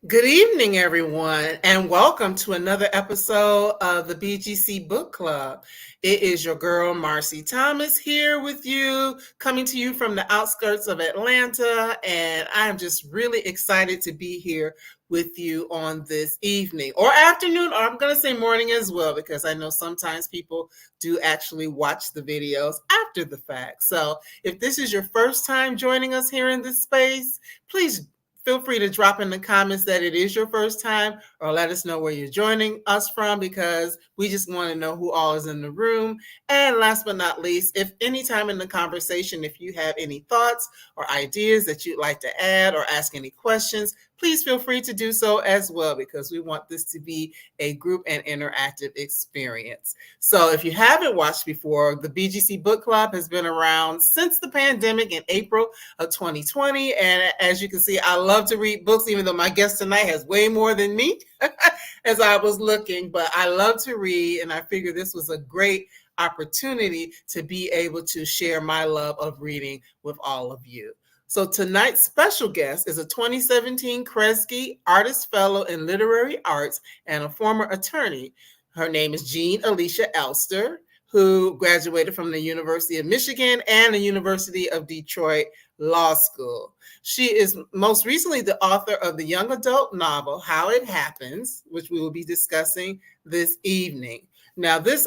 Good evening, everyone, and welcome to another episode of the BGC Book Club. It is your girl, Marcy Thomas, here with you, coming to you from the outskirts of Atlanta, and I'm just really excited to be here with you on this evening or afternoon, or I'm going to say morning as well, because I know sometimes people do actually watch the videos after the fact. So if this is your first time joining us here in this space, please feel free to drop in the comments that it is your first time or let us know where you're joining us from because we just want to know who all is in the room. And last but not least, if any time in the conversation, if you have any thoughts or ideas that you'd like to add or ask any questions, please feel free to do so as well because we want this to be a group and interactive experience. So if you haven't watched before, the BGC Book Club has been around since the pandemic in April of 2020. And as you can see, I love to read books, even though my guest tonight has way more than me as I was looking, but I love to read. And I figured this was a great opportunity to be able to share my love of reading with all of you. So tonight's special guest is a 2017 Kresge Artist Fellow in Literary Arts and a former attorney. Her name is Jean Alicia Elster, who graduated from the University of Michigan and the University of Detroit Law School. She is most recently the author of the young adult novel, How It Happens, which we will be discussing this evening. Now, this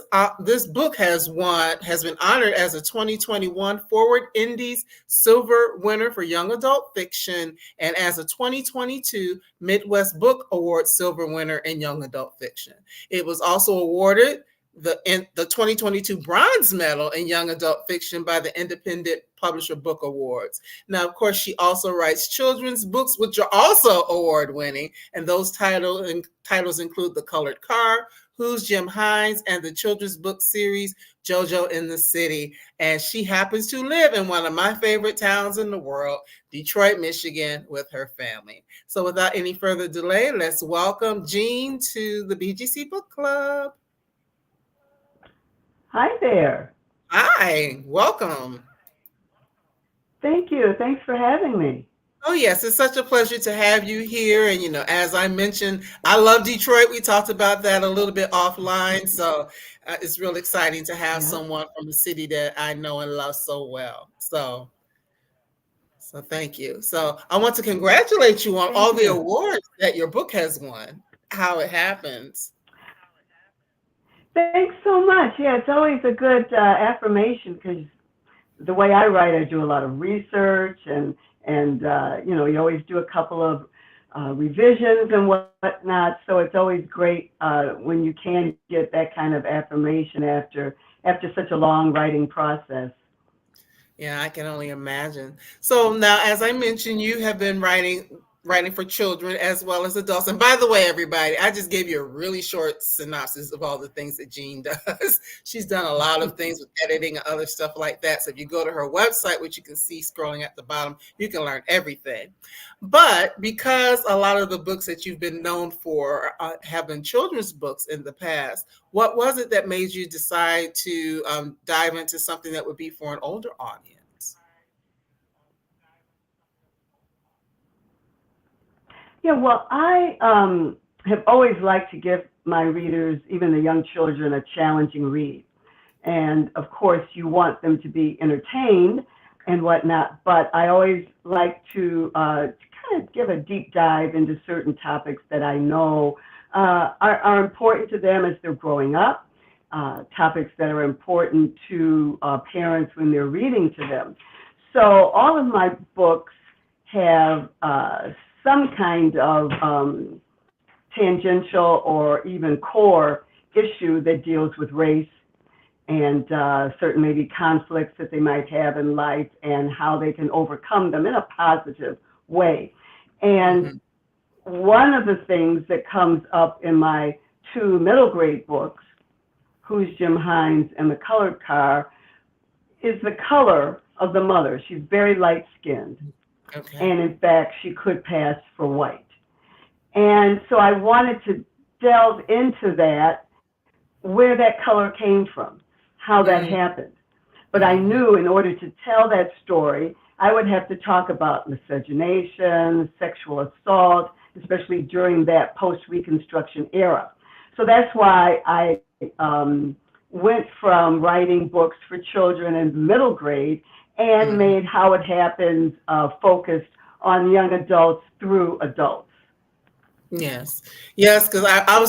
book has been honored as a 2021 Forward Indies Silver winner for young adult fiction and as a 2022 Midwest Book Award Silver winner in young adult fiction. It was also awarded the 2022 Bronze Medal in Young Adult Fiction by the Independent Publisher Book Awards. Now, of course, she also writes children's books, which are also award-winning, and those titles include The Colored Car, Who's Jim Hines, and the children's book series JoJo in the City. And she happens to live in one of my favorite towns in the world, Detroit, Michigan, with her family. So without any further delay, let's welcome Jean to the BGC Book Club. Hi there. Hi, welcome. Thank you. Thanks for having me. Oh, yes, it's such a pleasure to have you here. And, as I mentioned, I love Detroit. We talked about that a little bit offline. So it's real exciting to have Yeah. someone from the city that I know and love so well. So thank you. So I want to congratulate you on all Thank the you. awards that your book has won, How It Happens. Thanks so much. Yeah, it's always a good affirmation because the way I write, I do a lot of research and you always do a couple of revisions and whatnot. So it's always great when you can get that kind of affirmation after such a long writing process. Yeah, I can only imagine. So now, as I mentioned, you have been writing for children as well as adults. And by the way, everybody, I just gave you a really short synopsis of all the things that Jean does. She's done a lot of things with editing and other stuff like that. So if you go to her website, which you can see scrolling at the bottom, you can learn everything. But because a lot of the books that you've been known for have been children's books in the past, what was it that made you decide to dive into something that would be for an older audience? Yeah, well, I have always liked to give my readers, even the young children, a challenging read. And of course, you want them to be entertained and whatnot, but I always like to kind of give a deep dive into certain topics that I know are important to them as they're growing up, topics that are important to parents when they're reading to them. So all of my books have some kind of tangential or even core issue that deals with race and certain maybe conflicts that they might have in life and how they can overcome them in a positive way. And one of the things that comes up in my two middle grade books, Who's Jim Hines and The Colored Car, is the color of the mother. She's very light skinned. Okay. And in fact, she could pass for white. And so I wanted to delve into that, where that color came from, how that happened. But I knew in order to tell that story, I would have to talk about miscegenation, sexual assault, especially during that post-Reconstruction era. So that's why I went from writing books for children in middle grade and Mhm. made How It Happens focused on young adults through adults. Yes, yes, because I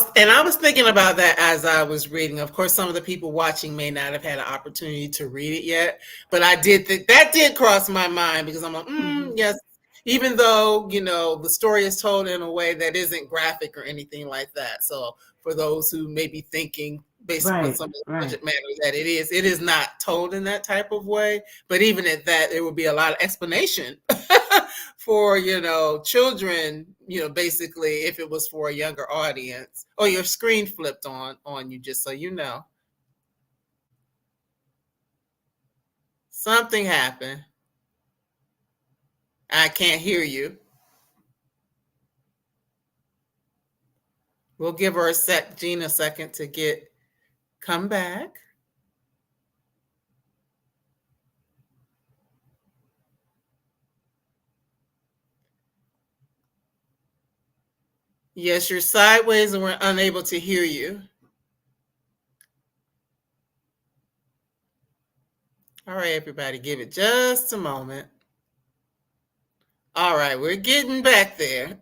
was thinking about that as I was reading. Of course, some of the people watching may not have had an opportunity to read it yet, but I did think that did cross my mind because I'm like, Mm-hmm. yes, even though the story is told in a way that isn't graphic or anything like that. So for those who may be thinking, based upon Right, some of the right. subject matter, that it is not told in that type of way. But even at that, there would be a lot of explanation for children, basically, if it was for a younger audience. Oh, your screen flipped on you, just so you know. Something happened. I can't hear you. We'll give her Gina a second to come back. Yes, you're sideways and we're unable to hear you. All right, everybody, give it just a moment. All right, we're getting back there.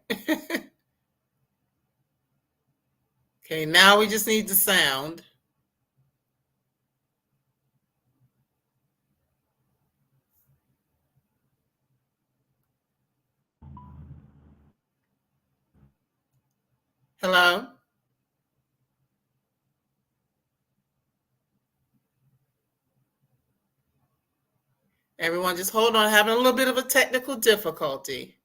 Okay, now we just need the sound. Hello? Everyone, just hold on. Having a little bit of a technical difficulty.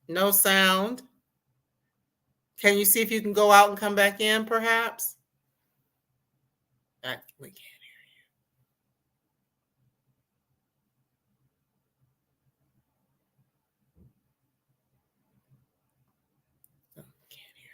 No sound. Can you see if you can go out and come back in, perhaps? We can't. Can't hear.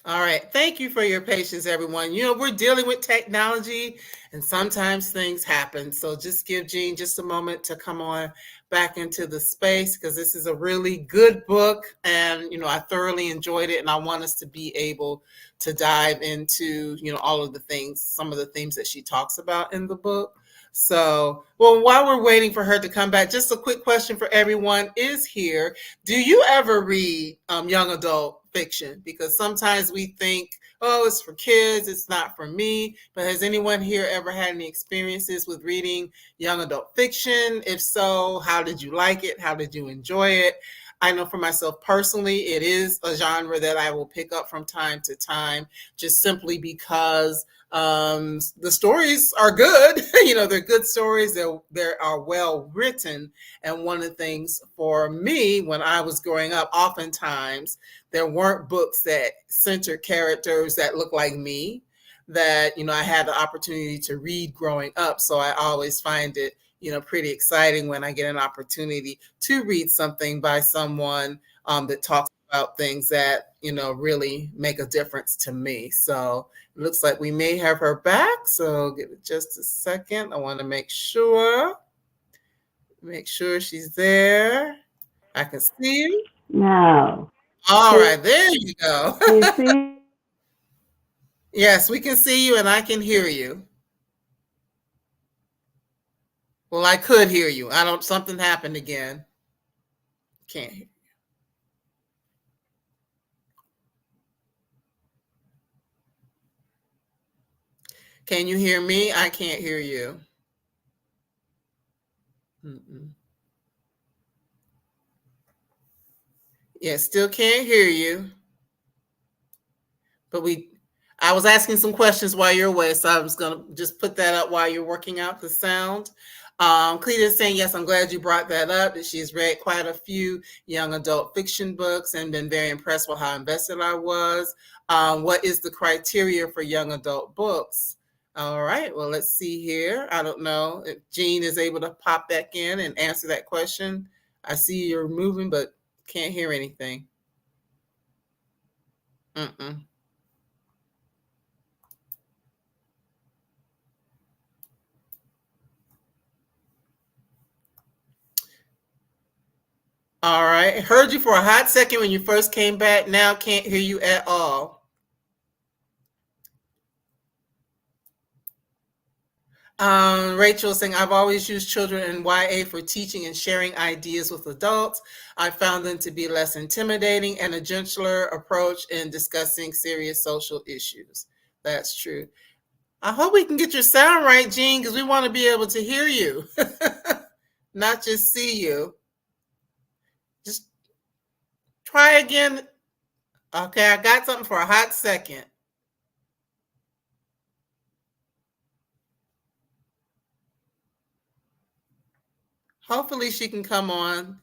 All right. Thank you for your patience, everyone. We're dealing with technology and sometimes things happen. So just give Jean just a moment to come on back into the space because this is a really good book. And, I thoroughly enjoyed it. And I want us to be able to dive into, all of the things, some of the themes that she talks about in the book. So, well, while we're waiting for her to come back, just a quick question for everyone is here. Do you ever read young adult fiction? Because sometimes we think, oh, it's for kids, it's not for me. But has anyone here ever had any experiences with reading young adult fiction? If so, how did you like it? How did you enjoy it? I know for myself personally, it is a genre that I will pick up from time to time, just simply because the stories are good. They're good stories. They are well written. And one of the things for me when I was growing up, oftentimes there weren't books that center characters that look like me that, I had the opportunity to read growing up. So I always find it, pretty exciting when I get an opportunity to read something by someone that talks about things that, really make a difference to me. So it looks like we may have her back. So give it just a second. I want to make sure she's there. I can see you. Now, All can, right, there you go. can you see? Yes, we can see you and I can hear you. Well, I could hear you. Something happened again. Can't hear. Can you hear me? I can't hear you. Mm-mm. Yeah, still can't hear you. But I was asking some questions while you're away, so I was gonna just put that up while you're working out the sound. Cleta is saying, yes, I'm glad you brought that up, that she's read quite a few young adult fiction books and been very impressed with how invested I was. What is the criteria for young adult books? All right, well, let's see here. I don't know if Jean is able to pop back in and answer that question. I see you're moving, but can't hear anything. Mm-mm. All right. Heard you for a hot second when you first came back. Now can't hear you at all. Rachel is saying, I've always used children in YA for teaching and sharing ideas with adults. I found them to be less intimidating and a gentler approach in discussing serious social issues. That's true. I hope we can get your sound right, Jean, because we want to be able to hear you, not just see you. Just try again. Okay, I got something for a hot second. Hopefully she can come on.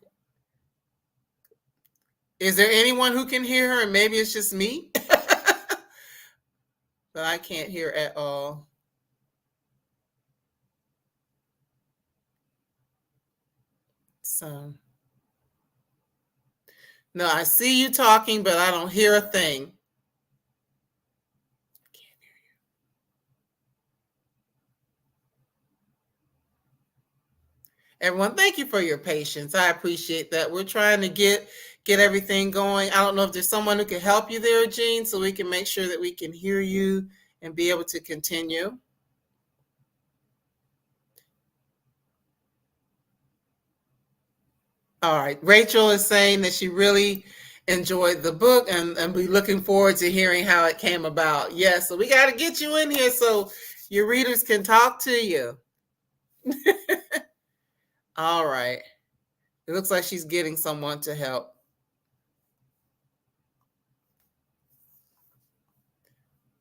Is there anyone who can hear her? And maybe it's just me, but I can't hear at all. So, no, I see you talking, but I don't hear a thing. Everyone, thank you for your patience. I appreciate that. We're trying to get everything going. I don't know if there's someone who can help you there, Jean, so we can make sure that we can hear you and be able to continue. All right. Rachel is saying that she really enjoyed the book and be looking forward to hearing how it came about. Yes, so we got to get you in here so your readers can talk to you. All right. It looks like she's getting someone to help.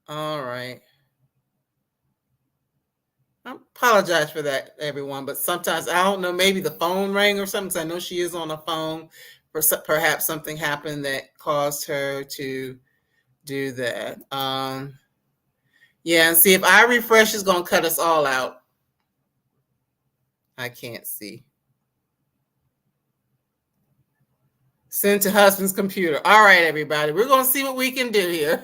All right. I apologize for that, everyone, but sometimes I don't know, maybe the phone rang or something. Because I know she is on the phone. Perhaps something happened that caused her to do that. Yeah, and see if I refresh, it's going to cut us all out. I can't see. Send to husband's computer. All right, everybody. We're going to see what we can do here.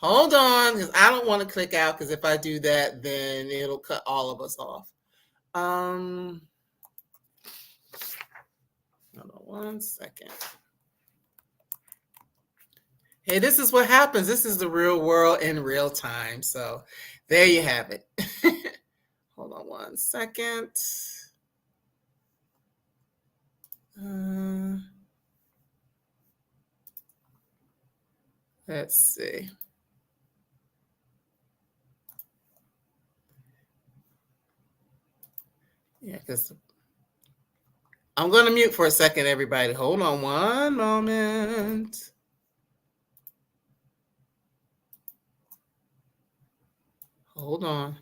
Hold on, because I don't want to click out, because if I do that, then it'll cut all of us off. Hold on one second. Hey, this is what happens. This is the real world in real time. So there you have it. Hold on one second. Let's see. Yeah, because I'm going to mute for a second, everybody. Hold on one moment. Hold on.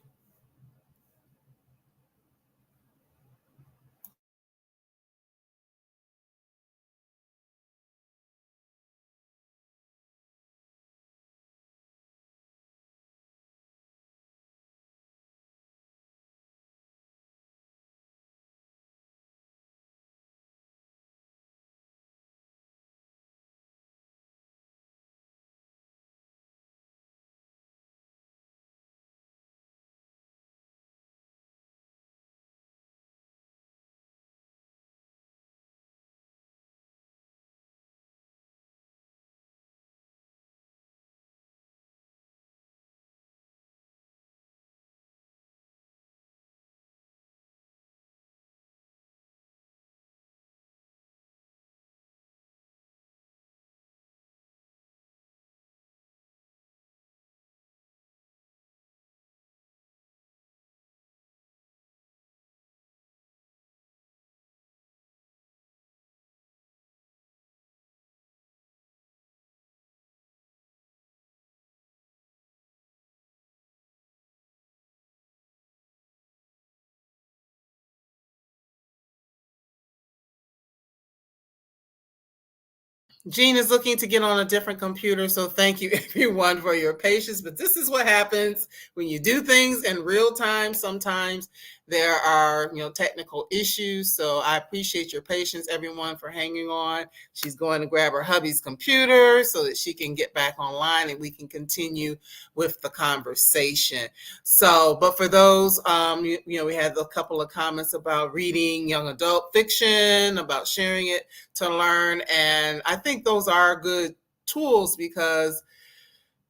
Jean is looking to get on a different computer, so thank you everyone for your patience. But this is what happens when you do things in real time. Sometimes there are, technical issues. So I appreciate your patience, everyone, for hanging on. She's going to grab her hubby's computer so that she can get back online and we can continue with the conversation. So, but for those, we had a couple of comments about reading young adult fiction, about sharing it to learn. And I think those are good tools because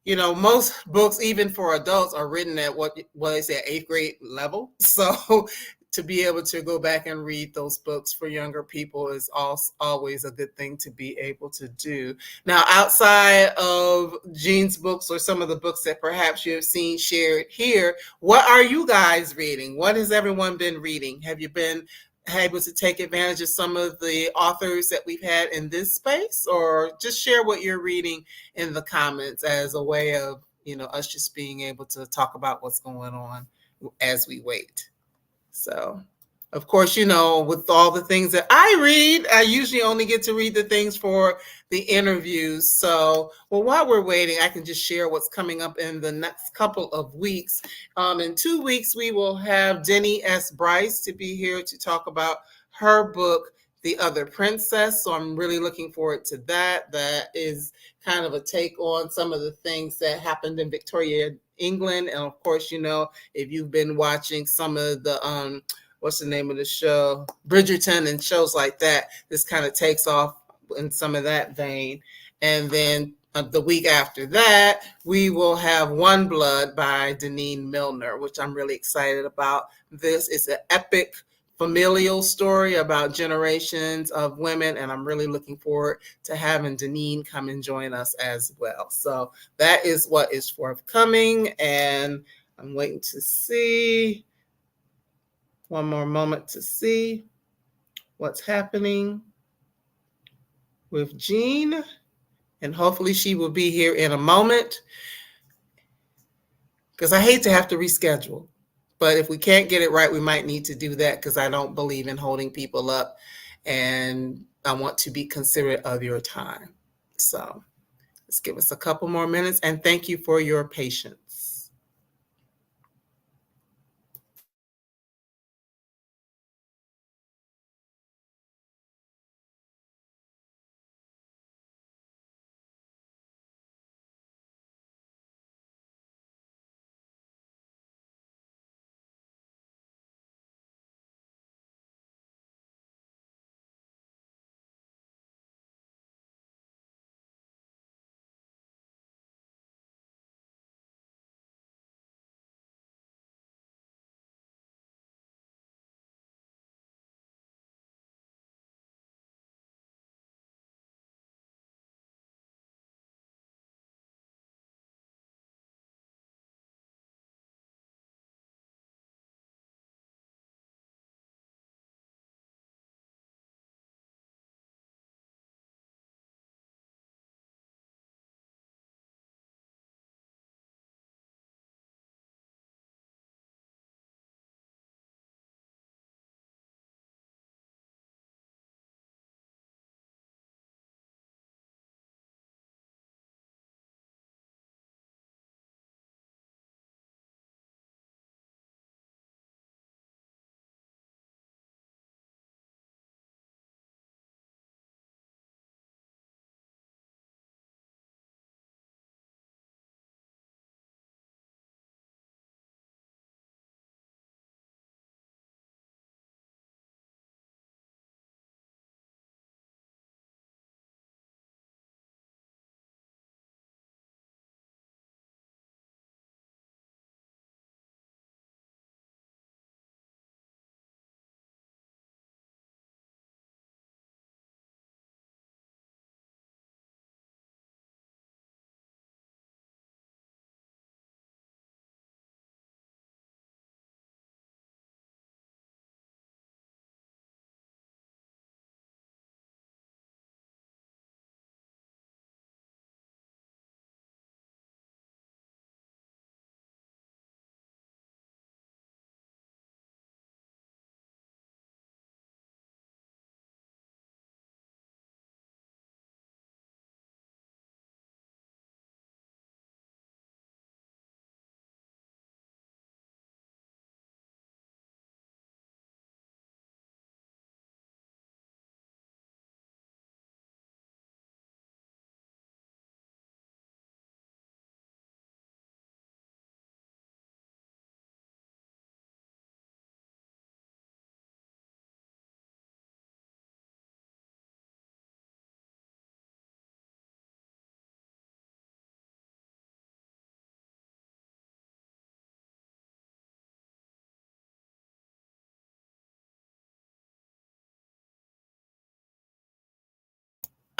most books, even for adults, are written at what they say, 8th grade level. So to be able to go back and read those books for younger people is always a good thing to be able to do. Now, outside of Jean's books or some of the books that perhaps you have seen shared here, what are you guys reading? What has everyone been reading? Have you been able to take advantage of some of the authors that we've had in this space, or just share what you're reading in the comments as a way of, us just being able to talk about what's going on as we wait. So, of course, with all the things that I read, I usually only get to read the things for the interviews. So, well, while we're waiting, I can just share what's coming up in the next couple of weeks. In 2 weeks, we will have Denny S. Bryce to be here to talk about her book, The Other Princess. So I'm really looking forward to that. That is kind of a take on some of the things that happened in Victoria, England. And of course, if you've been watching some of the what's the name of the show, Bridgerton and shows like that, this kind of takes off in some of that vein. And then the week after that, we will have One Blood by Deneen Milner, which I'm really excited about. This is an epic familial story about generations of women, and I'm really looking forward to having Deneen come and join us as well. So that is what is forthcoming, and I'm waiting to see. One more moment to see what's happening with Jean, and hopefully she will be here in a moment, because I hate to have to reschedule. But if we can't get it right, we might need to do that, because I don't believe in holding people up, and I want to be considerate of your time. So let's give us a couple more minutes, and thank you for your patience.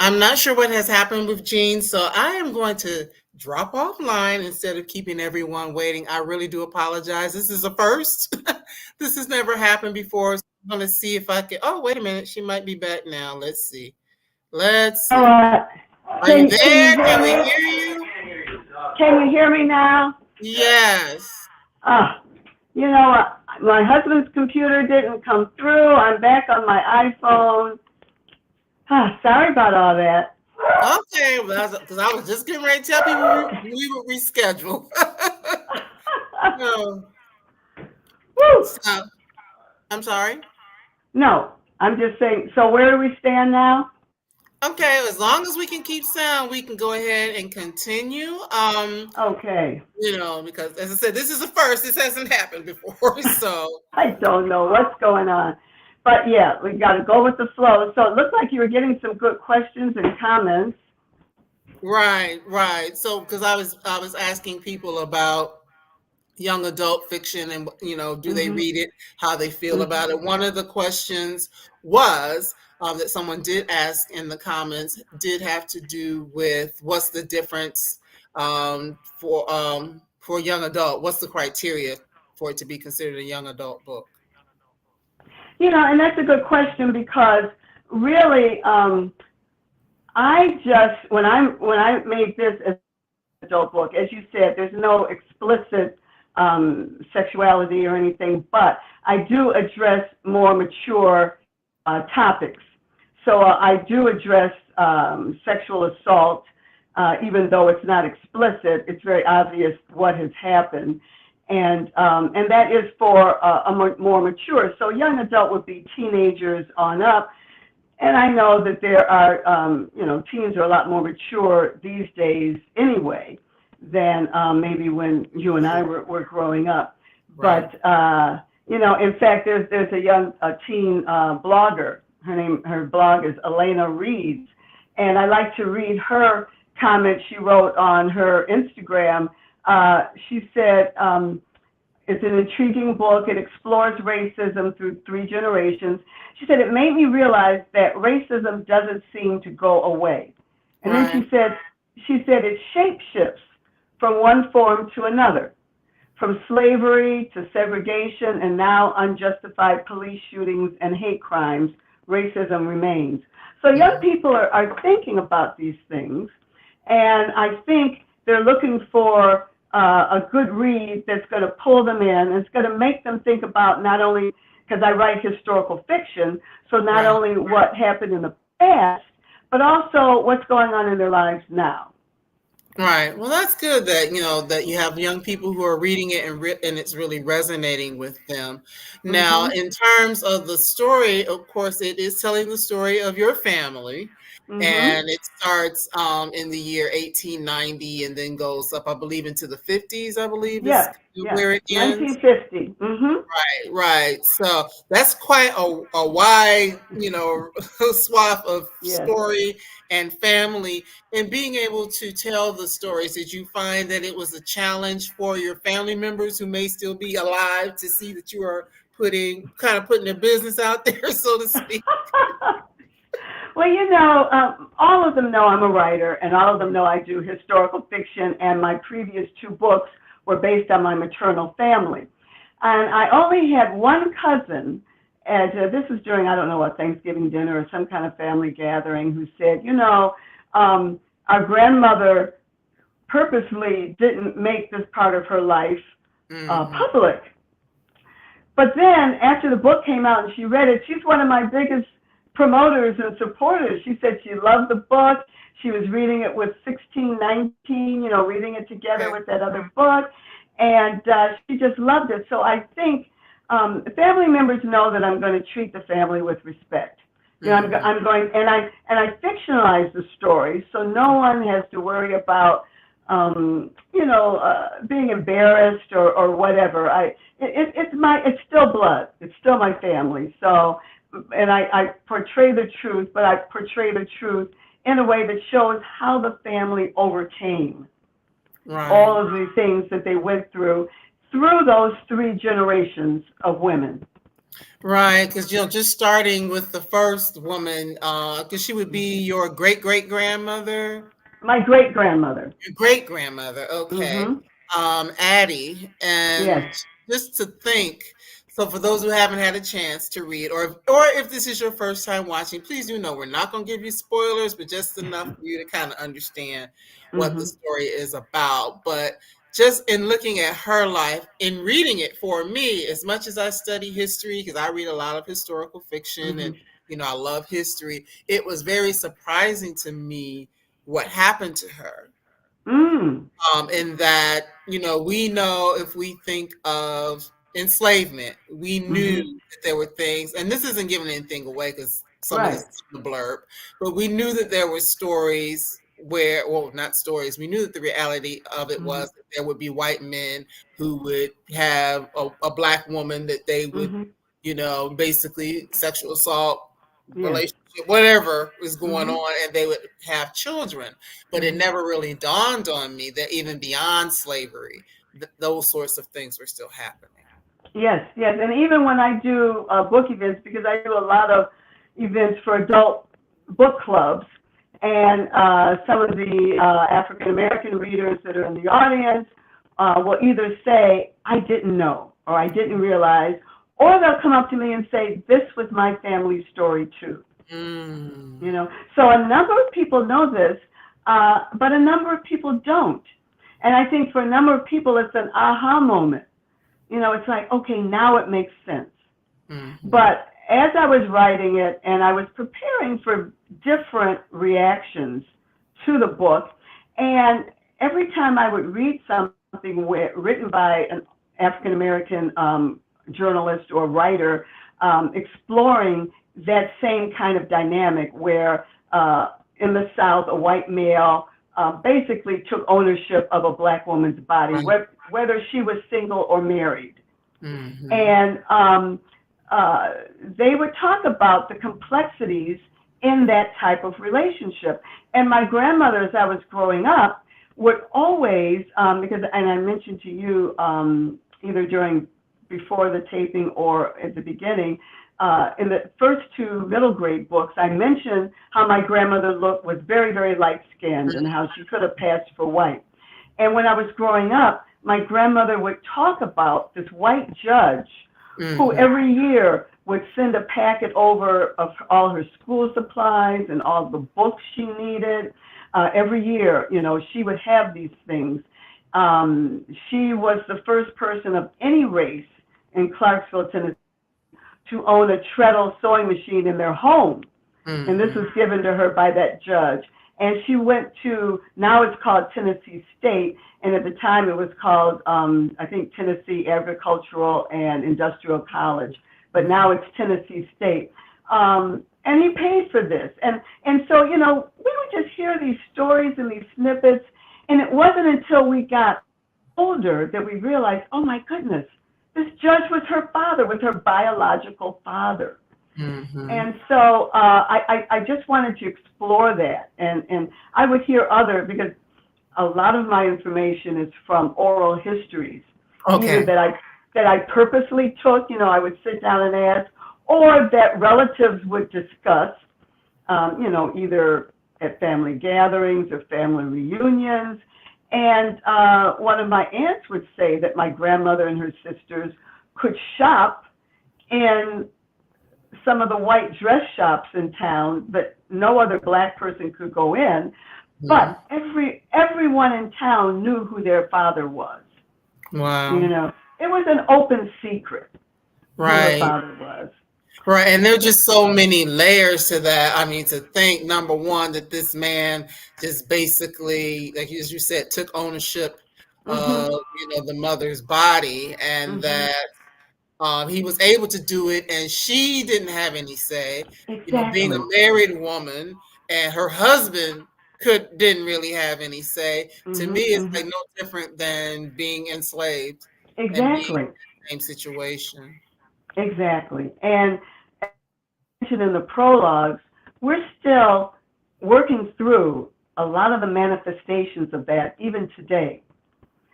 I'm not sure what has happened with Jean, so I am going to drop offline instead of keeping everyone waiting. I really do apologize. This is a first. This has never happened before. So I'm going to see if I can. Oh, wait a minute. She might be back now. Let's see. Let's All see. right. Are you Can you there? hear Can we me? hear you? Can you hear me now? Yes. Ah, you know, my husband's computer didn't come through. I'm back on my iPhone. Ah, sorry about all that. Okay, because I was just getting ready to tell people we would reschedule. So, Woo! so, I'm sorry. No, I'm just saying. So where do we stand now? Okay, as long as we can keep sound, we can go ahead and continue. Okay. Because as I said, this is a first. This hasn't happened before. So I don't know what's going on. But yeah, we got to go with the flow. So it looked like you were getting some good questions and comments. right, right. So because I was asking people about young adult fiction and do they Mhm. read it, how they feel Mhm. about it. One of the questions was that someone did ask in the comments did have to do with what's the difference for young adult. What's the criteria for it to be considered a young adult book? And that's a good question because really, I just when I made this as an adult book, as you said, there's no explicit sexuality or anything, but I do address more mature topics. So I do address sexual assault, even though it's not explicit. It's very obvious what has happened, and that is for a more mature. So young adult would be teenagers on up. And I know that there are, teens are a lot more mature these days anyway than maybe when you and I were growing up. Right. But, in fact, there's a teen blogger. Her blog is Elena Reads. And I like to read her comment she wrote on her Instagram. She said, it's an intriguing book. It explores racism through 3 generations. She said, it made me realize that racism doesn't seem to go away. And then Right. she said it shapeshifts from one form to another, from slavery to segregation and now unjustified police shootings and hate crimes, racism remains. So young people are thinking about these things, and I think they're looking for a good read that's going to pull them in. It's going to make them think about not only, because I write historical fiction, so not Right. only what happened in the past, but also what's going on in their lives now. Right. Well, that's good that you have young people who are reading it and it's really resonating with them. Now, Mhm. in terms of the story, of course, it is telling the story of your family, Mhm. and it starts in the year 1890 and then goes up, I believe, into the 50s. I believe is Yes. Yes. where it ends. 1950. Mhm. Right. So that's quite a wide, swath of Yes. story and family. And being able to tell the stories, did you find that it was a challenge for your family members who may still be alive to see that you are putting their business out there, so to speak? Well, all of them know I'm a writer, and all of them know I do historical fiction, and my previous 2 books were based on my maternal family. And I only had one cousin, and this was during, I don't know what, Thanksgiving dinner or some kind of family gathering, who said, our grandmother purposely didn't make this part of her life Hmm. public. But then, after the book came out and she read it, she's one of my biggest promoters and supporters. She said she loved the book. She was reading it with 1619, reading it together Okay. with that other book. And she just loved it. So I think family members know that I'm going to treat the family with respect. Hmm. I'm going, and I fictionalize the story, so no one has to worry about, being embarrassed or whatever. It's still blood. It's still my family. So, and I portray the truth, but I portray the truth in a way that shows how the family overcame all Right. of the things that they went through those 3 generations of women. Right, because just starting with the first woman, because she would be your great great grandmother. My great grandmother. Your great grandmother, okay. Mm-hmm. Addie, and Yes. just to think. So, for those who haven't had a chance to read, or if this is your first time watching, please do know we're not going to give you spoilers, but just enough for you to kind of understand what the Mm-hmm. story is about. But just in looking at her life, in reading it for me, as much as I study history, because I read a lot of historical fiction, Mm-hmm. and I love history, it was very surprising to me what happened to her, Mm. in that, we know, if we think of enslavement, we knew Mm-hmm. that there were things, and this isn't giving anything away because some of this Right. is in the blurb, but we knew that there were stories where, well, not stories, we knew that the reality of it Mm-hmm. was that there would be white men who would have a black woman that they would, Mm-hmm. basically sexual assault, Yes. relationship, whatever was going Mm-hmm. on, and they would have children. But it Mm-hmm. never really dawned on me that even beyond slavery, those sorts of things were still happening. Yes, yes. And even when I do book events, because I do a lot of events for adult book clubs, and some of the African American readers that are in the audience will either say, I didn't know, or I didn't realize, or they'll come up to me and say, this was my family story too. Mm. You know, so a number of people know this, but a number of people don't. And I think for a number of people, it's an aha moment. You know, it's like, okay, now it makes sense. Hmm. But as I was writing it and I was preparing for different reactions to the book, and every time I would read something written by an African American journalist or writer exploring that same kind of dynamic where in the South, a white male basically took ownership of a black woman's body, Right. whether she was single or married. Hmm. And uh, they would talk about the complexities in that type of relationship. And my grandmother, as I was growing up, would always, because, and I mentioned to you either before the taping or at the beginning, in the first two middle grade books, I mentioned how my grandmother was very, very light skinned and how she could have passed for white. And when I was growing up, my grandmother would talk about this white judge who Hmm. every year would send a packet over of all her school supplies and all the books she needed. Every year, she would have these things. She was the first person of any race in Clarksville, Tennessee, to own a treadle sewing machine in their home, and this Hmm. was given to her by that judge. And she went to, now it's called Tennessee State, and at the time it was called, I think, Tennessee Agricultural and Industrial College, but now it's Tennessee State. And he paid for this. And so, we would just hear these stories and these snippets, and it wasn't until we got older that we realized, oh my goodness, this judge was her biological father. Hmm. And so I just wanted to explore that. And I would hear because a lot of my information is from oral histories, either Okay. that I purposely took, I would sit down and ask, or that relatives would discuss, either at family gatherings or family reunions. And one of my aunts would say that my grandmother and her sisters could shop in some of the white dress shops in town that no other black person could go in, Hmm. but everyone in town knew who their father was. You Wow. know, it was an open secret who her Right. father was. Right. And there's just so many layers to that. I mean, to think, number one, that this man just basically, like as you said, took ownership Mhm. of, the mother's body, and Mhm. that he was able to do it, and she didn't have any say. Being a Exactly. married woman, and her husband didn't really have any say. To me, Mhm. it's like Mhm. no different than being enslaved and being Exactly. in the same situation. Exactly. And as I mentioned in the prologues, we're still working through a lot of the manifestations of that even today.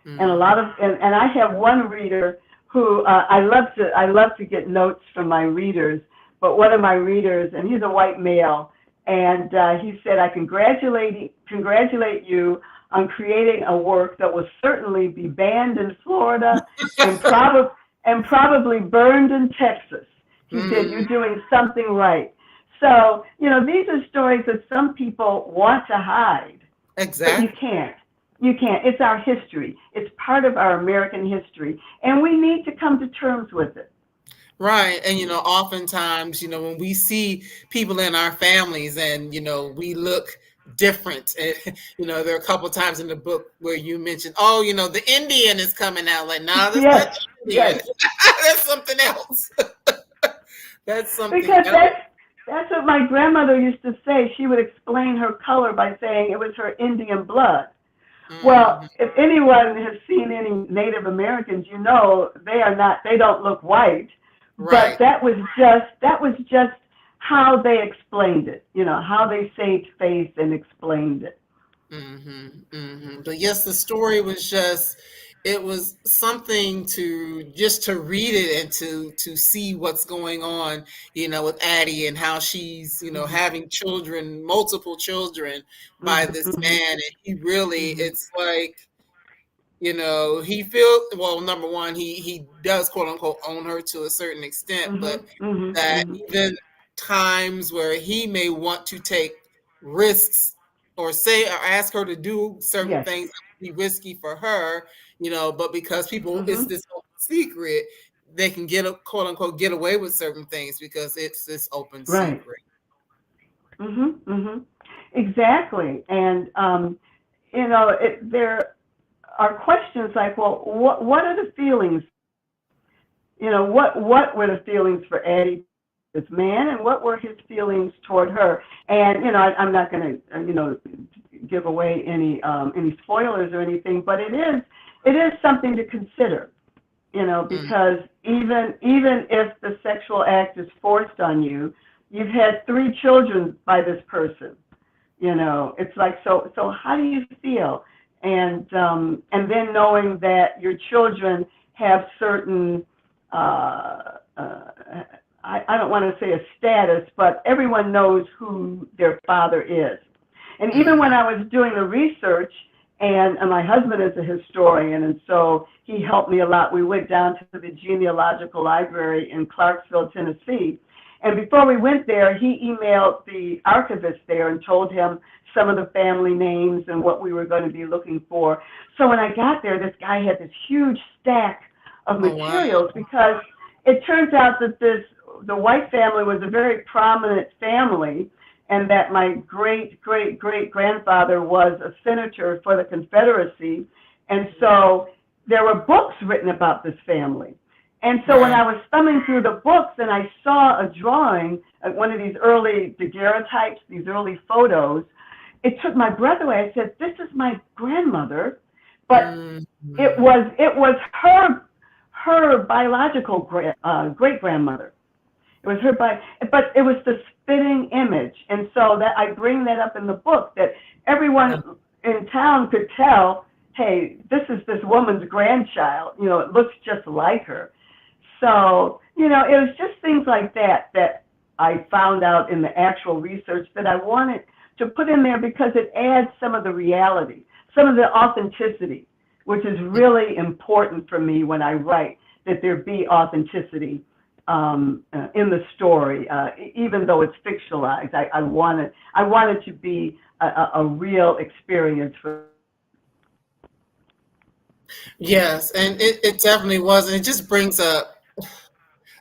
And a Hmm. lot of and I have one reader who I love to get notes from my readers. But one of my readers, and he's a white male, and he said, "I congratulate you on creating a work that will certainly be banned in Florida and probably burned in Texas." He said, "You're doing something right." So, these are stories that some people want to hide, but you Exactly. can't. You can't. It's our history. It's part of our American history, and we need to come to terms with it. Right. And, oftentimes, when we see people in our families and, we look different, there are a couple of times in the book where you mentioned, oh, the Indian is coming out. Like, no, that's not Yes, the Indian. yes. That's something else. That's something Because else. that's what my grandmother used to say. She would explain her color by saying it was her Indian blood. Well, Hmm. if anyone has seen any Native Americans, they don't look white, but Right. that was just how they explained it, how they saved face and explained it. But yes, the story was it was something to read it and to see what's going on, with Addie and how she's, Mhm. having children, multiple children by Mhm. this Mhm. man. And he really, Mhm. it's like, he feels, well, number one, he does quote unquote own her to a certain extent, but Mhm. Mhm. that Mhm. even times where he may want to take risks or say or ask her to do certain Yes. things that would be risky for her, but because people, it's Mhm. this open secret, they can quote unquote get away with certain things because it's this open Right. secret. Mhm. Mhm. Exactly. And there are questions like, well, what are the feelings? What were the feelings for Addie, this man, and what were his feelings toward her? And I'm not going to give away any spoilers or anything, but it is something to consider. Mm. Because even if the sexual act is forced on you, you've had 3 children by this person. It's like, so how do you feel? And then knowing that your children have certain I don't want to say a status, but everyone knows who their father is. And even when Mhm. I was doing the research, and my husband is a historian, and so he helped me a lot. We went down to the genealogical library in Clarksville, Tennessee. And before we went there, he emailed the archivist there and told him some of the family names and what we were going to be looking for. So when I got there, this guy had this huge stack of Oh wow. materials because it turns out that the White family was a very prominent family, and that my great great great grandfather was a senator for the Confederacy, and so there were books written about this family. And so when Right. I was thumbing through the books and I saw a drawing, one of these early daguerreotypes, these early photos, it took my breath away. I said, "This is my grandmother," but it Mhm. was it was her biological great grandmother. It was her by, but it was the spitting image, and so that I bring that up in the book that everyone in town could tell, hey, this is this woman's grandchild. It looks just like her. So it was just things like that I found out in the actual research that I wanted to put in there because it adds some of the reality, some of the authenticity, which is really important for me when I write, that there be authenticity in the story, even though it's fictionalized. I wanted to be a real experience for. Yes, and it definitely was, and it just brings up,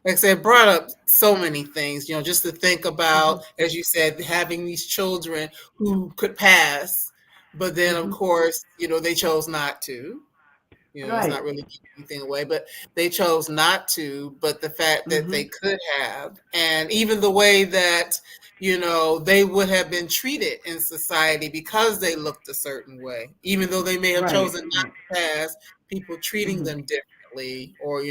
like I said, brought up so many things, just to think about, Mhm. as you said, having these children who could pass, but then of Mhm. course, they chose not to. It's not Right. really giving anything away, but they chose not to. But the fact that they Mhm. could have, and even the way that, they would have been treated in society because they looked a certain way, even though they may have Right. chosen not Right. to pass, people treating Mhm. them differently, or,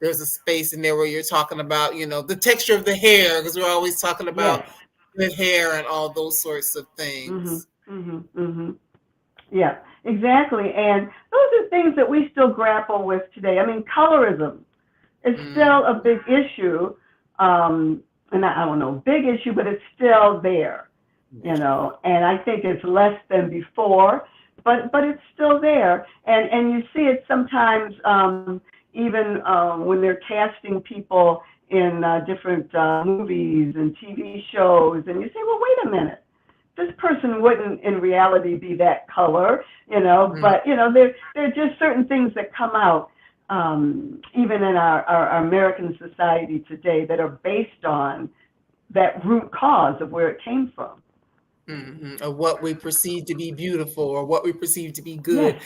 there's a space in there where you're talking about, the texture of the hair, because we're always talking about Yes. good hair and all those sorts of Mhm. things. Mhm. Mhm. Yeah, exactly. And those are things that we still grapple with today. I mean, colorism. It's still a big issue. And I don't know, big issue, but it's still there, and I think it's less than before, but it's still there. And you see it sometimes, even when they're casting people in different movies and TV shows, and you say, well, wait a minute, this person wouldn't in reality be that color, but there are just certain things that come out, even in our American society today, that are based on that root cause of where it came from. Of what we perceive to be beautiful or what we perceive to be Yes. good.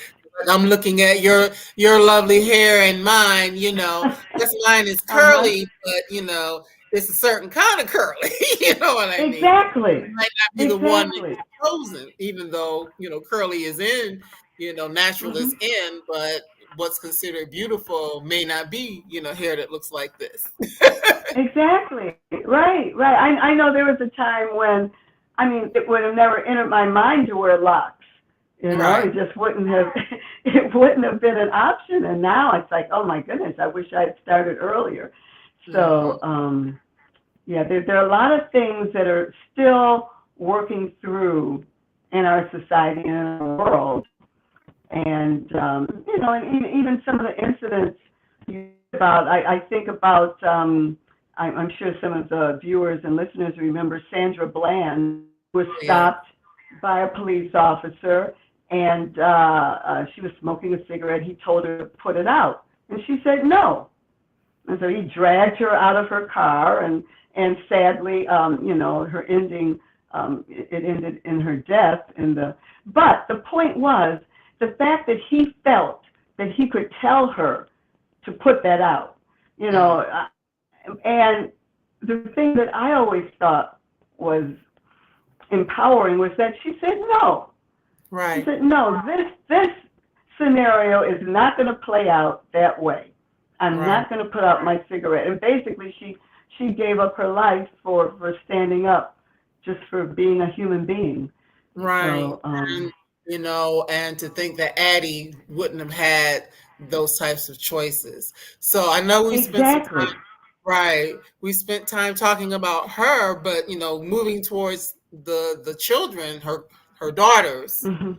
I'm looking at your lovely hair and mine, this mine is Uh-huh. curly, but it's a certain kind of curly. You know what I mean? It Exactly. might not be the one that Exactly. you've chosen, even though curly is in, natural Hmm. is in, but what's considered beautiful may not be, hair that looks like this. Exactly. Right. Right. I know there was a time when, I mean, it would have never entered my mind to wear locks. Right. It just wouldn't have, it wouldn't have been an option. And now it's like, oh my goodness, I wish I had started earlier. Hmm. So, yeah, there are a lot of things that are still working through in our society and in our world. And, and even some of the incidents about, I think about, I'm sure some of the viewers and listeners remember Sandra Bland was Yeah. stopped by a police officer, and she was smoking a cigarette. He told her to put it out, and she said no. And so he dragged her out of her car, and sadly, her ending, it ended in her death. But the point was the fact that he felt that he could tell her to put that out, Mm. and the thing that I always thought was empowering was that she said no. She Right. said no. This scenario is not going to play out that way. I'm Right. not going to put out my cigarette. And basically, she gave up her life for standing up, just for being a human being. Right. So, And and to think that Addie wouldn't have had those types of choices. So I know we spent some exactly. time, right. We spent time talking about her, but moving towards the children, her daughters, Mhm.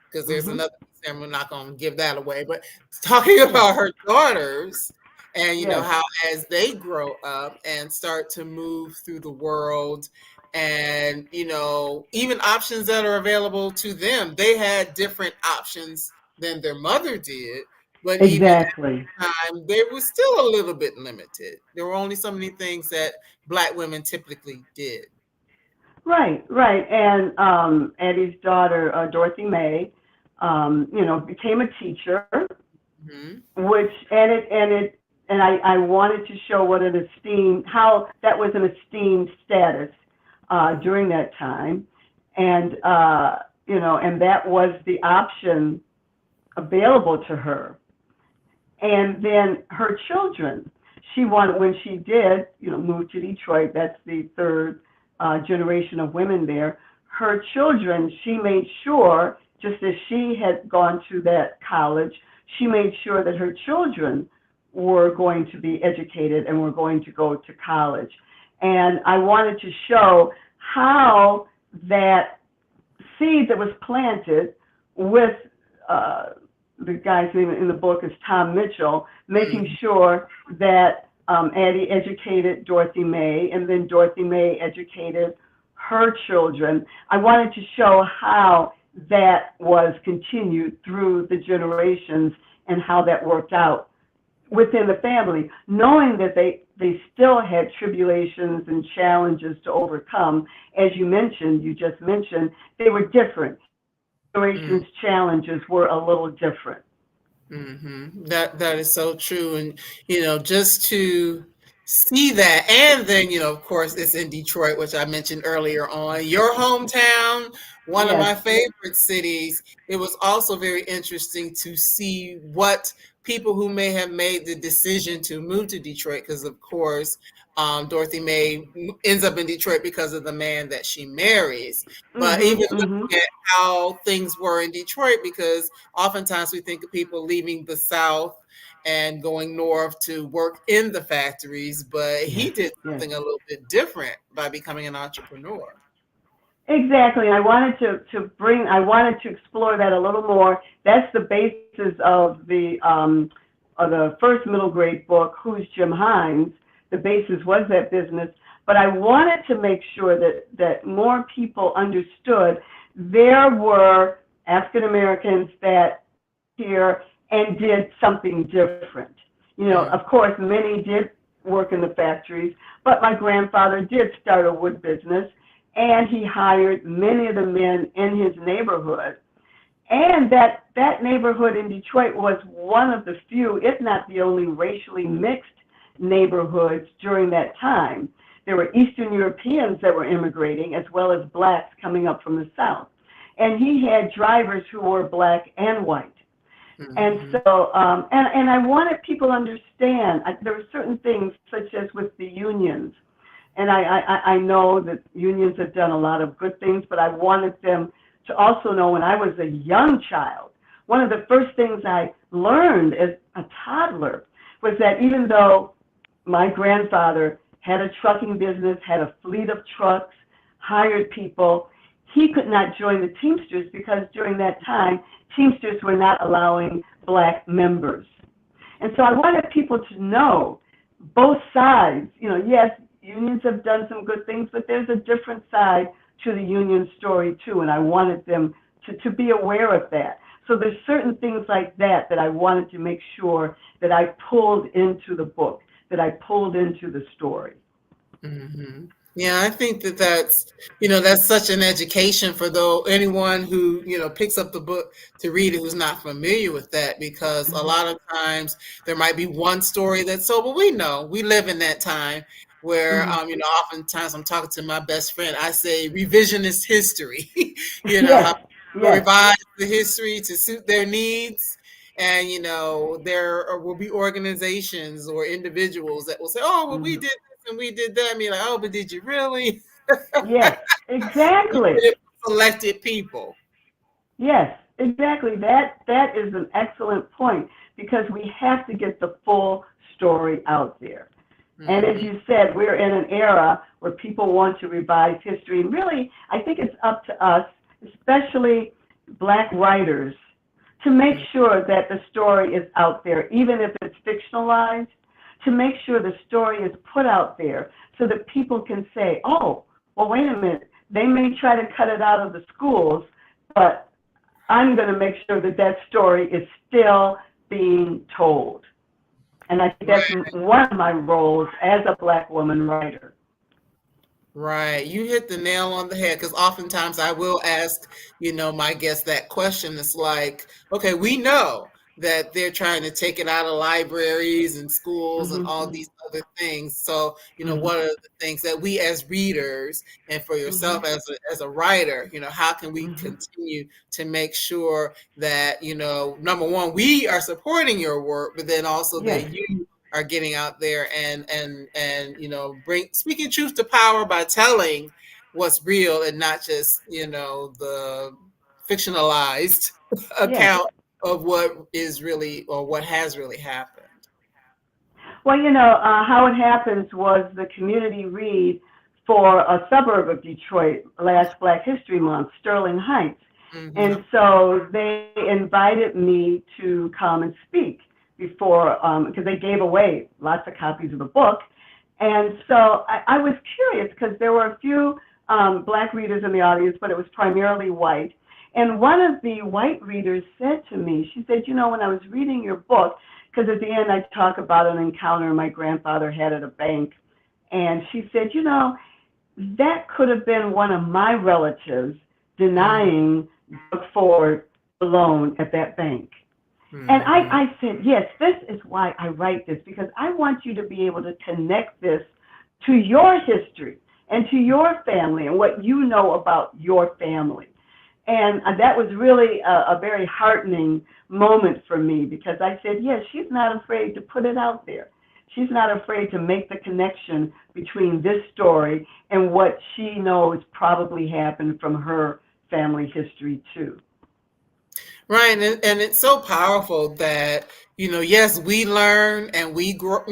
because there's Mhm. another piece, and we're not going to give that away, but talking Yes. about her daughters and Yes. how as they grow up and start to move through the world and even options that are available to them, they had different options than their mother did, but even at Exactly. the time they were still a little bit limited. There were only so many things that Black women typically did. Right. Right. And Eddie's daughter, Dorothy May, became a teacher, Hmm. which and I wanted to show what an esteemed how that was an esteemed status during that time, and and that was the option available to her. And then her children, she wanted when she did move to Detroit. That's the third generation of women there. Her children, she made sure, just as she had gone to that college, she made sure that her children were going to be educated and were going to go to college. And I wanted to show how that seed that was planted with uh, the guy's name in the book is Tom Mitchell, making Hmm. sure that Addie educated Dorothy May, and then Dorothy May educated her children. I wanted to show how that was continued through the generations and how that worked out within the family, knowing that they still had tribulations and challenges to overcome. As you just mentioned, they were different. Generations' challenges were a little different. That is so true, and just to see that, and then of course, it's in Detroit, which I mentioned earlier on your hometown, one of Yes. my favorite cities. It was also very interesting to see what people who may have made the decision to move to Detroit, because of course, Dorothy May ends up in Detroit because of the man that she marries. But even Mhm. Mhm. looking at how things were in Detroit, because oftentimes we think of people leaving the South and going north to work in the factories, but he Yes, did yes. something a little bit different by becoming an entrepreneur. Exactly. I wanted to explore that a little more. That's the basis of the first middle grade book, Who's Jim Hines? The basis was that business, but I wanted to make sure that more people understood there were African Americans that here and did something different. You know, Mm, of course, many did work in the factories, but my grandfather did start a wood business, and he hired many of the men in his neighborhood. And that neighborhood in Detroit was one of the few, if not the only, racially mixed neighborhoods during that time. There were Eastern Europeans that were immigrating, as well as blacks coming up from the South. And he had drivers who were black and white. And mhm, so, and I wanted people to understand there were certain things, such as with the unions. And I know that unions have done a lot of good things, but I wanted them to also know when I was a young child, one of the first things I learned as a toddler was that even though my grandfather had a trucking business, had a fleet of trucks, hired people, he could not join the Teamsters because during that time, Teamsters were not allowing black members. And so I wanted people to know both sides. You know, yes, unions have done some good things, but there's a different side to the union story too, and I wanted them to be aware of that. So there's certain things like that that I wanted to make sure that I pulled into the book, that I pulled into the story. mhm. Yeah, I think that that's such an education for though anyone who, picks up the book to read it who's not familiar with that, because a Mm-hmm. lot of times there might be one story that's so, but we know we live in that time where, Mm-hmm. oftentimes I'm talking to my best friend, I say revisionist history, how Yes, people yes. revise the history to suit their needs. And there will be organizations or individuals that will say, "Oh, well, we Mm-hmm. did this and we did that." And be like, "Oh, but did you really?" Yes, You exactly. did it for selected people. Yes, exactly. That is an excellent point because we have to get the full story out there. And as Hmm. you said, we're in an era where people want to revise history. And really, I think it's up to us, especially black writers, to make sure that the story is out there, even if it's fictionalized, to make sure the story is put out there so that people can say, oh, well, wait a minute. They may try to cut it out of the schools, but I'm going to make sure that that story is still being told. And I think that's Right. one of my roles as a black woman writer. Right. You hit the nail on the head, because oftentimes I will ask, my guests that question. It's like, okay, we know that they're trying to take it out of libraries and schools and all Mm-hmm, these other things. So, mm-hmm, what are the things that we as readers and for mm-hmm, yourself as a writer, how can we mm-hmm. continue to make sure that, number one, we are supporting your work, but then also Yes, that you are getting out there and bring speaking truth to power by telling what's real and not just the fictionalized yes. account of what is really or what has really happened. Well, how it happens was the community read for a suburb of Detroit last Black History Month, Sterling Heights. Hmm. And so they invited me to come and speak before, because they gave away lots of copies of the book. And so I was curious because there were a few black readers in the audience, but it was primarily white. And one of the white readers said to me, she said, when I was reading your book, because at the end I talk about an encounter my grandfather had at a bank, and she said, that could have been one of my relatives Hmm. denying Doug Ford a loan at that bank. And Hmm. I said, yes, this is why I write this, because I want you to be able to connect this to your history and to your family and what you know about your family. And that was really a very heartening moment for me because I said, yes, she's not afraid to put it out there. She's not afraid to make the connection between this story and what she knows probably happened from her family history, too. Right, and it's so powerful that, yes, we learn and we grow,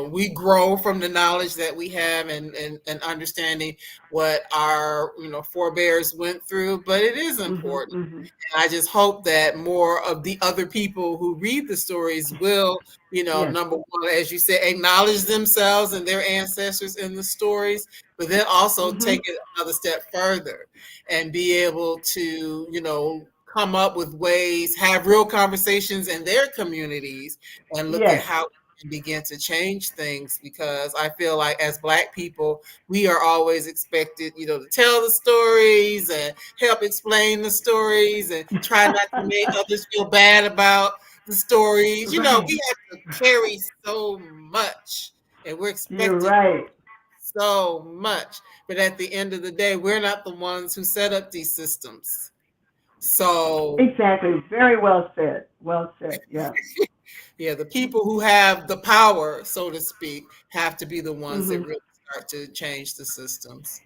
we grow from the knowledge that we have, and understanding what our, forebears went through, but it is Mhm, important. mhm. I just hope that more of the other people who read the stories will, Yes. number one, as you said, acknowledge themselves and their ancestors in the stories, but then also take Mhm. it another step further and be able to, come up with ways, have real conversations in their communities, and look at Yes. how we can begin to change things. Because I feel like as Black people, we are always expected, to tell the stories and help explain the stories and try not to make others feel bad about the stories. Right. We have to carry so much, and we're You're expected right. so much. But at the end of the day, we're not the ones who set up these systems. So, Exactly. Very well said. Well said. Yeah. yeah, the people who have the power, so to speak, have to be the ones that Mhm. really start to change the systems.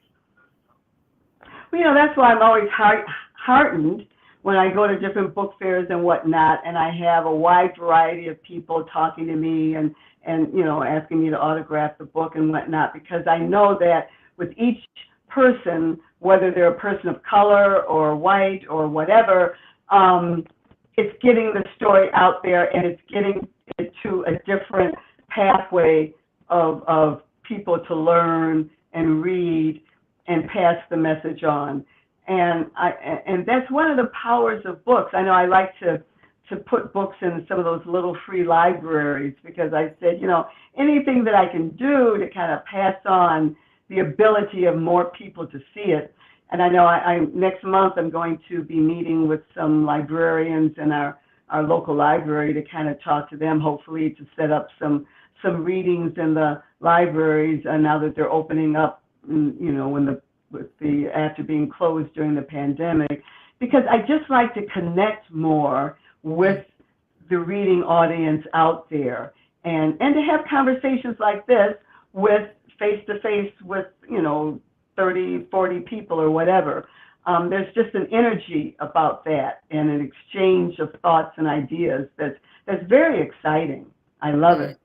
Well, that's why I'm always heartened when I go to different book fairs and whatnot, and I have a wide variety of people talking to me and asking me to autograph the book and whatnot, because I know that with each person, whether they're a person of color or white or whatever, um, it's getting the story out there and it's getting it to a different pathway of people to learn and read and pass the message on. And that's one of the powers of books. I know I like to put books in some of those little free libraries, because I said, anything that I can do to kind of pass on the ability of more people to see it. And I know next month I'm going to be meeting with some librarians in our local library to kind of talk to them, hopefully to set up some readings in the libraries, now that they're opening up, when after being closed during the pandemic, because I just like to connect more Mm. with the reading audience out there, and to have conversations like this with face to face with 30, 40 people or whatever. There's just an energy about that and an exchange of thoughts and ideas that's very exciting. I love Mm. it.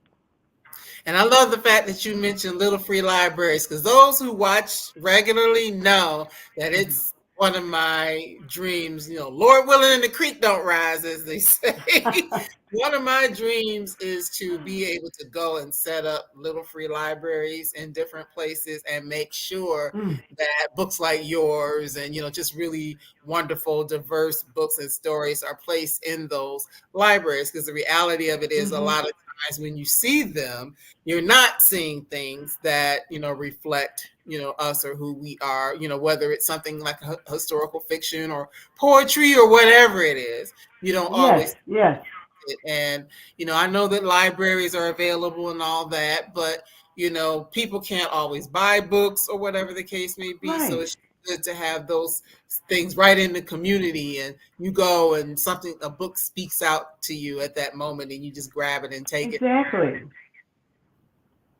And I love the fact that you mentioned little free libraries, because those who watch regularly know that Mhm. it's one of my dreams. Lord willing, and the creek don't rise, as they say. One of my dreams is to be able to go and set up little free libraries in different places and make sure Mm. that books like yours and, just really wonderful, diverse books and stories are placed in those libraries. Because the reality of it is, a Mhm. lot of times when you see them, you're not seeing things that reflect us or who we are, whether it's something like historical fiction or poetry or whatever it is. You don't Yes, always yes, it. And, I know that libraries are available and all that, but, people can't always buy books or whatever the case may be. So right, it's good to have those things right in the community, and you go and a book speaks out to you at that moment, and you just grab it and take it. exactly.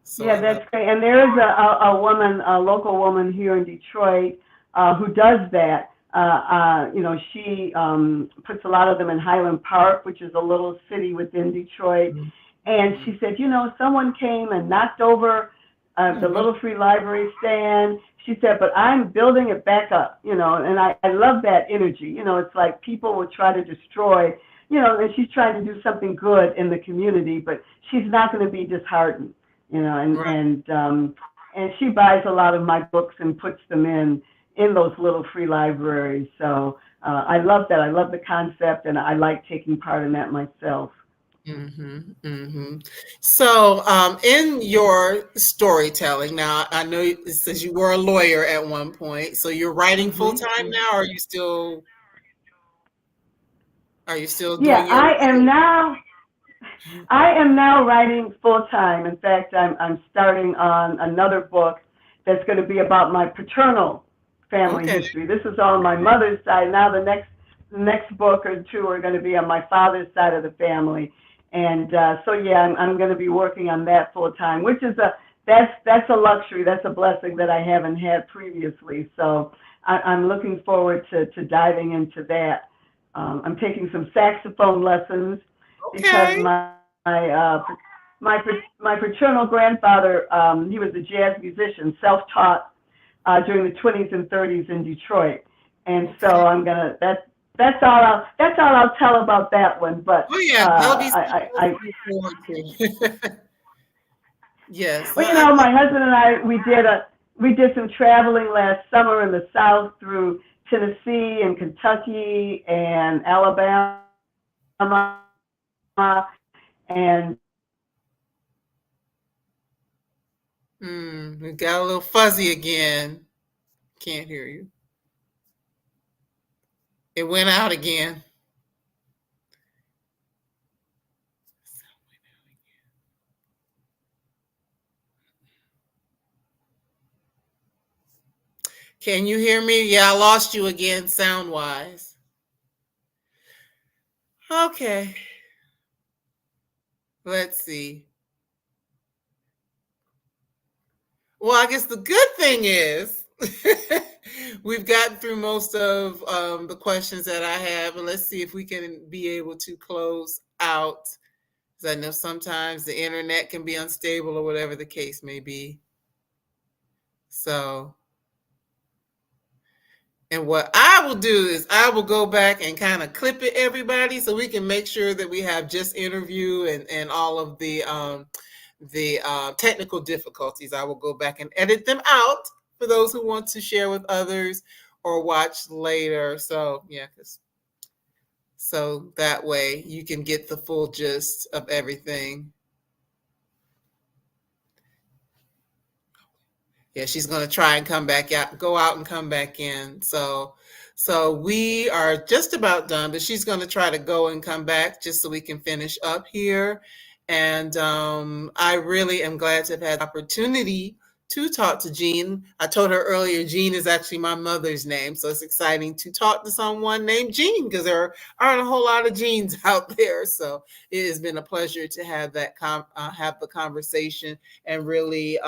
So Yeah, I love that's great. And there is a woman, a local woman here in Detroit, who does that. She puts a lot of them in Highland Park, which is a little city within Detroit. it. And Mhm. she said, someone came and knocked over the Mhm. little free library stand. She said, but I'm building it back up, and I love that energy. It's like people will try to destroy, and she's trying to do something good in the community, but she's not going to be disheartened, and Right. and she buys a lot of my books and puts them in those little free libraries. So I love that. I love the concept, and I like taking part in that myself. Hmm. Hmm. So, in your storytelling, now I know it says you were a lawyer at one point. So you're writing full Hmm. time now, or are you still Yeah, doing your writing? I am now writing full time. In fact, I'm starting on another book that's going to be about my paternal family Okay. history. This is on my mother's side. Now the next book or two are going to be on my father's side of the family. And so yeah, I'm going to be working on that full time, which is that's a luxury. That's a blessing that I haven't had previously. So I'm looking forward to diving into that. I'm taking some saxophone lessons because Okay. my paternal grandfather, he was a jazz musician, self-taught during the 20s and 30s in Detroit, and so Okay. that's all I'll tell about that one. But Oh yeah, that'll be something to I look forward to. Yes. well, you know, my husband and I we did some traveling last summer in the South through Tennessee and Kentucky and Alabama, and We got a little fuzzy again. Can't hear you. It went out again. Can you hear me? Yeah, I lost you again, sound wise. Okay, let's see. Well, I guess the good thing is we've gotten through most of the questions that I have, and let's see if we can be able to close out. Because I know sometimes the internet can be unstable or whatever the case may be. So, and what I will do is I will go back and kind of clip it, everybody, so we can make sure that we have just interview and all of the technical difficulties. I will go back and edit them out for those who want to share with others or watch later. So yeah, so that way you can get the full gist of everything. Yeah, she's going to try and come back out, go out and come back in. So we are just about done, but she's going to try to go and come back just so we can finish up here. And I really am glad to have had the opportunity to talk to Jean. I told her earlier, Jean is actually my mother's name. So it's exciting to talk to someone named Jean because there aren't a whole lot of Jeans out there. So it has been a pleasure to have that have the conversation and really,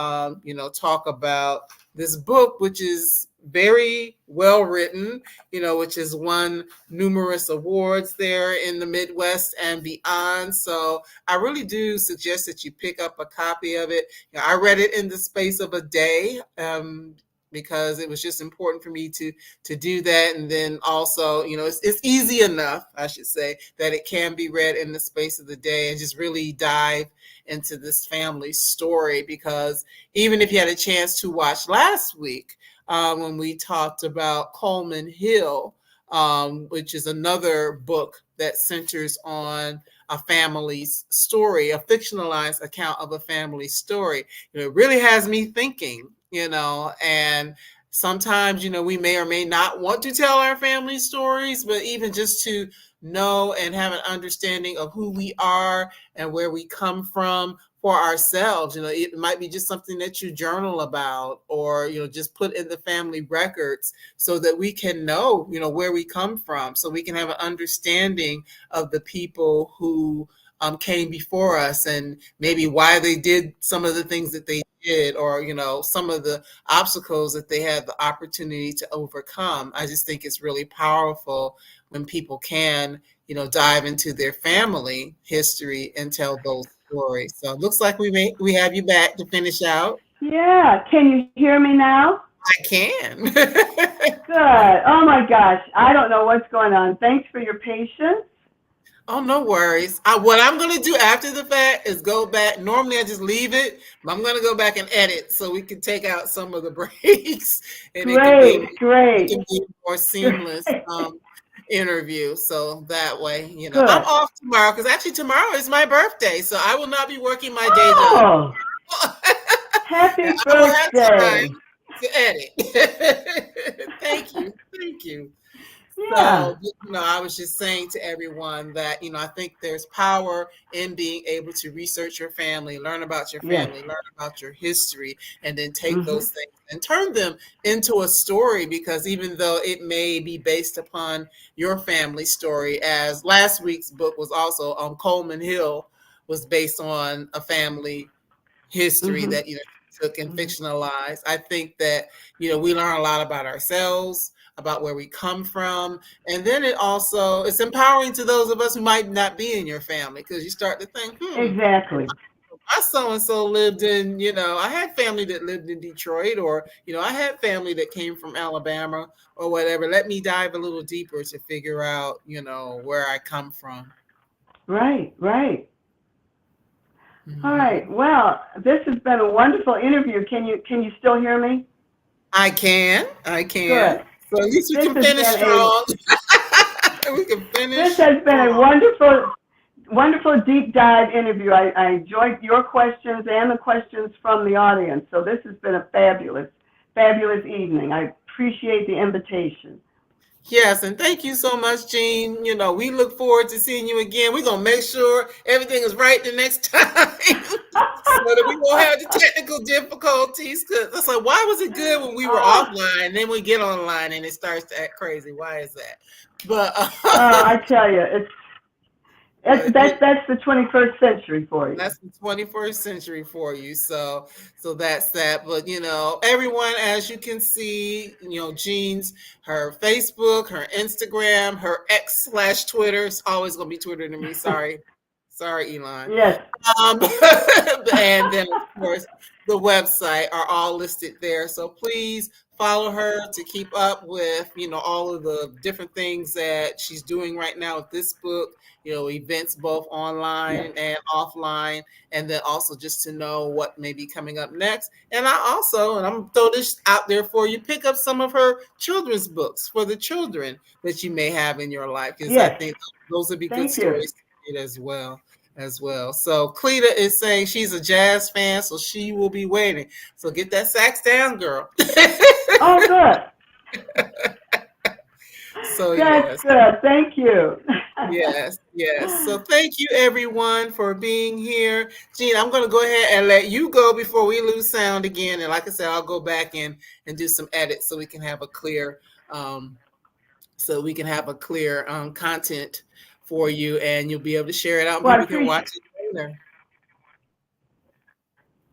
talk about this book, which is very well written, which has won numerous awards there in the Midwest and beyond. So I really do suggest that you pick up a copy of it. I read it in the space of a day. Because it was just important for me to do that, and then also, it's easy enough, I should say, that it can be read in the space of the day and just really dive into this family story. Because even if you had a chance to watch last week when we talked about Coleman Hill, which is another book that centers on a family's story, a fictionalized account of a family story, it really has me thinking, and sometimes, we may or may not want to tell our family stories, but even just to know and have an understanding of who we are and where we come from for ourselves. It might be just something that you journal about, or, just put in the family records so that we can know, where we come from, so we can have an understanding of the people who came before us and maybe why they did some of the things that they did, or, some of the obstacles that they had the opportunity to overcome. I just think it's really powerful when people can, dive into their family history and tell those stories. So it looks like we have you back to finish out. yeah, can you hear me now? I can. Good. Oh my gosh, I don't know what's going on. Thanks for your patience. Oh, no worries. What I'm going to do after the fact is go back. Normally, I just leave it, but I'm going to go back and edit so we can take out some of the breaks, and Great, it great, can be a more seamless great. interview. So that way, I'm Good. off tomorrow because actually tomorrow is my birthday, so I will not be working my day job. Oh, And happy I will have birthday. time to edit. Thank you. Thank you. Yeah. So, I was just saying to everyone that, I think there's power in being able to research your family, learn about your Yes. family, learn about your history, and then take Mhm. those things and turn them into a story. Because even though it may be based upon your family story, as last week's book was also on Coleman Hill, was based on a family history Mhm. that took and Mhm. fictionalized. I think that we learn a lot about ourselves, about where we come from. And then it's empowering to those of us who might not be in your family, because you start to think, Exactly. my so-and-so lived in, I had family that lived in Detroit, or, I had family that came from Alabama or whatever. Let me dive a little deeper to figure out, where I come from. Right, right. All right. Mm-hmm. Well, this has been a wonderful interview. Can you still hear me? I can. I can. Good. So at least we This can has finish been a strong. We can this finish has been a strong. wonderful deep dive interview. I enjoyed your questions and the questions from the audience. So this has been a fabulous evening. I appreciate the invitation. Yes, and thank you so much, Jean. We look forward to seeing you again. We're gonna make sure everything is right the next time. So that we won't have the technical difficulties. Because it's like, why was it good when we were Oh, offline, and then we get online and it starts to act crazy? Why is that? But I tell you, but that's the 21st century for you. that's the 21st century for you. So that's that. But everyone, as you can see, Jean's, her Facebook, her Instagram, her X/Twitter. It's always gonna be Twitter to me. Sorry, Elon. Yes. Um, and then, of course, the website are all listed there. So please follow her to keep up with, all of the different things that she's doing right now with this book, events both Yes. online and offline, and then also just to know what may be coming up next. And I'm going to throw this out there for you, pick up some of her children's books for the children that you may have in your life, because I Yes. think those would be good Thank you. stories to read as well. So Cleta is saying she's a jazz fan, so she will be waiting. So get that sax down, girl. Oh, good. So That's yes, good. Thank you. yes. So thank you everyone for being here. Jean, I'm going to go ahead and let you go before we lose sound again. And like I said, I'll go back in and do some edits so we can have a clear, content for you, and you'll be able to share it out and Well, I people can appreciate. watch it later.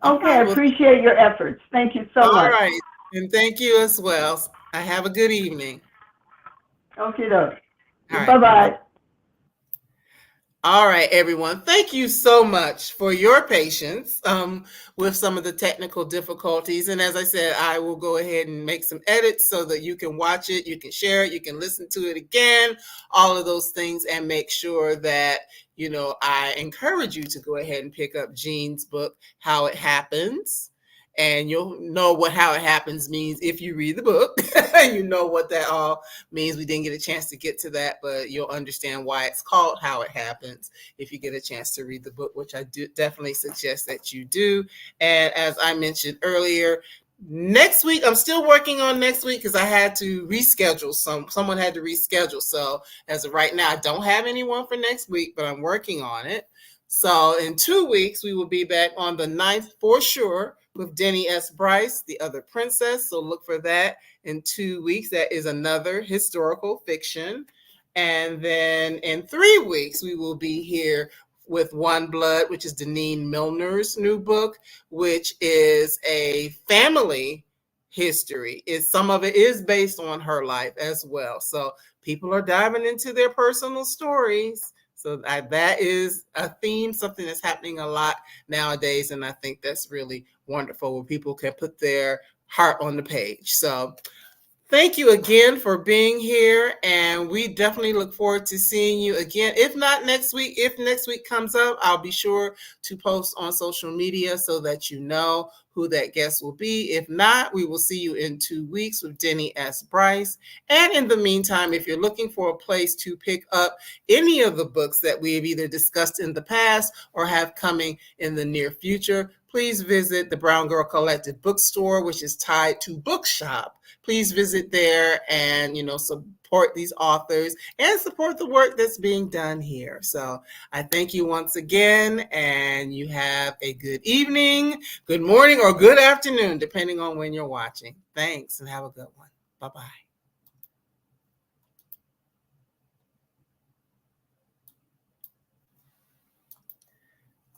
All Okay, I right. Well, appreciate your efforts. Thank you so all much. right. And thank you as well. I have a good evening. Okay, though. All Bye right. Bye-bye. bye. All right, everyone. Thank you so much for your patience with some of the technical difficulties. And as I said, I will go ahead and make some edits so that you can watch it, you can share it, you can listen to it again, all of those things, and make sure that, I encourage you to go ahead and pick up Jean's book, How It Happens. And you'll know what how it happens means if you read the book. You know what that all means. We didn't get a chance to get to that, but you'll understand why it's called How It Happens if you get a chance to read the book, which I do definitely suggest that you do. And as I mentioned earlier, next week, I'm still working on next week because I had to reschedule. Someone had to reschedule. So as of right now, I don't have anyone for next week, but I'm working on it. So in 2 weeks, we will be back on the 9th for sure with Denny S. Bryce, The Other Princess. So look for that in 2 weeks. That is another historical fiction. And then in 3 weeks, we will be here with One Blood, which is Deneen Milner's new book, which is a family history. Some of it is based on her life as well. So people are diving into their personal stories. So that is a theme, something that's happening a lot nowadays. And I think that's really wonderful when people can put their heart on the page. So thank you again for being here. And we definitely look forward to seeing you again. If not next week, if next week comes up, I'll be sure to post on social media so that you know who that guest will be. If not, we will see you in 2 weeks with Denny S. Bryce. And in the meantime, if you're looking for a place to pick up any of the books that we have either discussed in the past or have coming in the near future, please visit the Brown Girl Collective Bookstore, which is tied to Bookshop. Please visit there and, support these authors and support the work that's being done here. So I thank you once again, and you have a good evening, good morning, or good afternoon, depending on when you're watching. Thanks, and have a good one. Bye-bye.